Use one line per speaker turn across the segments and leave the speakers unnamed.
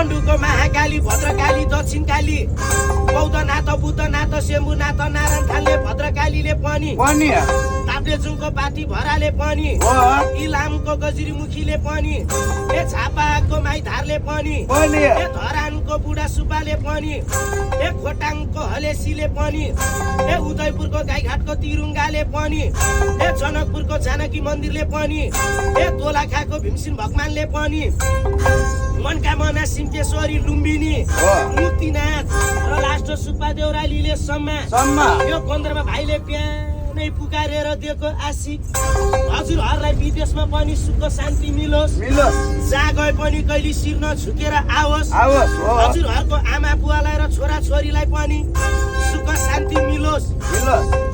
काठमाडौँको महाकाली, भद्रकाली, दक्षिणकाली, बौद्धनाथ, बुद्धनाथ, शम्भुनाथ, नारायण खानले भद्रकालीले पनि, ताप्लेजुङको पाटी भराले पनि, इलामको गजरीमुखीले पनि, ए झापाको माइधारले पनि, ए धरानको बुढा सुब्बाले पनि, ए खोटाङको हलेसीले पनि, ए उदयपुरको गाईघाटको तिरुङ्गाले पनि, ए जनकपुरको जानकी मन्दिरले पनि, ए दोलखाको भीमसिंह भगवानले पनि, मनकामना सिंहेश्वरी लुम्बिनी, मुक्तिनाथ र लास्ट सुब्बा देउरालीले सम्मा यो केन्द्रमा भाइले बिहानै पुकारेर दिएको आशी हजुरहरूलाई विदेशमा पनि सुख शान्ति मिलोस्, जहाँ गए पनि कहिले शिर नझुकेर आओस्, हजुरहरूको आमा बुवालाई र छोरा छोरीलाई पनि सुख शान्ति मिलोस्,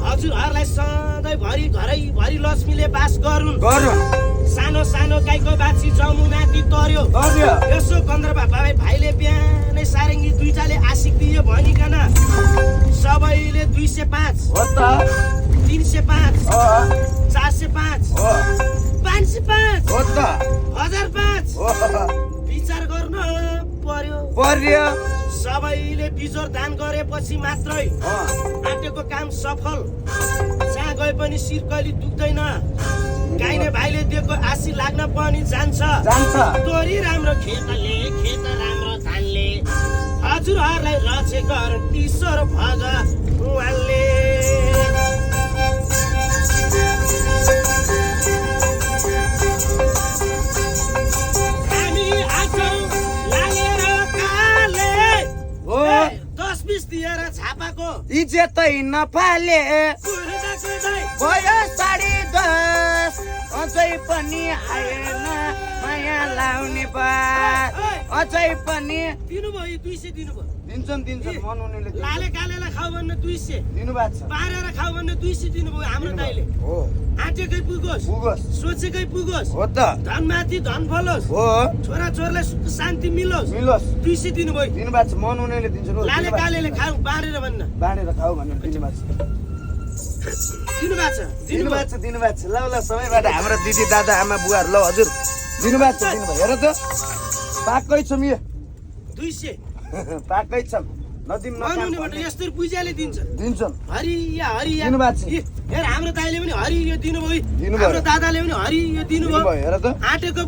हजुरहरूलाई सधैँभरि घरैभरि लक्ष्मीले बास गरून्, सानो सानो गाईको बाछी जमुनाती तर्यो, यसो गन्धर्व भाइले बिहानै सारेङ्गी दुईटाले आशिक दियो भनिकन सबैले 205 305 405 505 1005 विचार गर्न पर्यो। सबैले बिजोर दान गरेपछि मात्रै आँटेको काम सफल, जहाँ गए पनि शिर कहिले दुख्दैन, गाइने भाइले दिएको आशी लाग्न पनि जान्छ। तोरी राम्रो खेतले, खेत राम्रो धानले, हजुरहरूलाई रचे गरून् ईश्वर भगवानले। हामी आछौँ लागेर काले, 10-20 दिएर झापाको
इज्जतै नपाले, भयो 10:30 अझै पनि आएन माया लाउने बात, अझै पनि
दिनुभयो 200 दिनुभयो,
दिन्छन् मनाउनेले
लाले कालेलाई खाऊ भन्ने 200
दिनुभएको छ,
पारेर खाऊ भन्ने 200 दिनुभयो हाम्रो दाइले। आँटेकै पुगोस्, सोचेकै पुगोस्,
हो त
धनमाथि धन फलोस्, छोरा छोरीलाई सुख शान्ति मिलोस् 200 दिनुभयो,
दिनुभएको छ, मनाउनेले दिन्छन्,
लाले कालेले खाऊ बाँडेर भन्न,
बाँडेर खाऊ भन्ने दिनुभएको छ, दिनुभएको छ। ल सबैबाट हाम्रो दिदी दादा आमा बुवाहरू, ल हजुर दिनुभएको छ, हेर त पाकै छौँ, यो
200
पाकै छौँ,
मनाउनेबाट यस्तो पूजाले दिन्छन्, हरिया
दिनुभएको छ।
हेर हाम्रो दाइले पनि हरि यो दिनुभयो, हाम्रो दादाले पनि हरि यो दिनुभयो,
हेर त
आँटेको